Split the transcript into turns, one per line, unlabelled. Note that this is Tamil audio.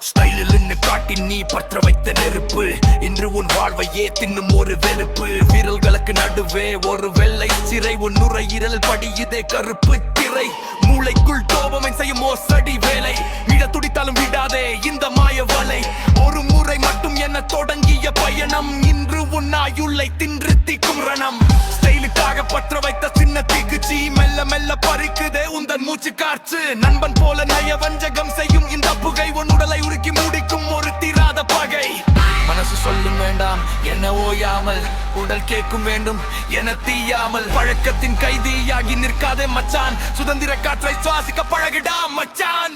ஸ்டைலில் காட்டி நீ பற்ற வைத்த நெருப்பு இன்று உன் வாழ்வையே தின்னும் ஒரு வெறுப்பு. விரல்களுக்கு நடுவே ஒரு வெள்ளை சிறை, உன் நுரையீரல் படியுதே கருப்பு திரை. மூளைக்குள் கோபமை செய்யும் மோசடி வேலை, விட துடித்தாலும் விடாதே இந்த மாய வலை. ஒரு முறை மட்டும் என தொடங்கிய பயணம் இன்று உன் ஆயுளை தின்று தீக்கும் ரணம். ஸ்டைலுக்காக பற்ற வைத்த சின்ன தீக்குச்சி மெல்ல மெல்ல பறிக்குதே உந்தன் மூச்சு காற்று. நண்பன் போல நய வஞ்சகம் செய்யும் இந்த புகை உன் உடலை உருக்கி முடிக்கும் ஒரு தீராத பகை. மனசு சொல்லும் வேண்டாம் என்ன ஓயாமல், உடல் கேட்கும் வேண்டும் என தீயாமல். பழக்கத்தின் கைதியாகி நிற்காதே மச்சான், சுதந்திர காற்றை சுவாசிக்க பழகிடா மச்சான்.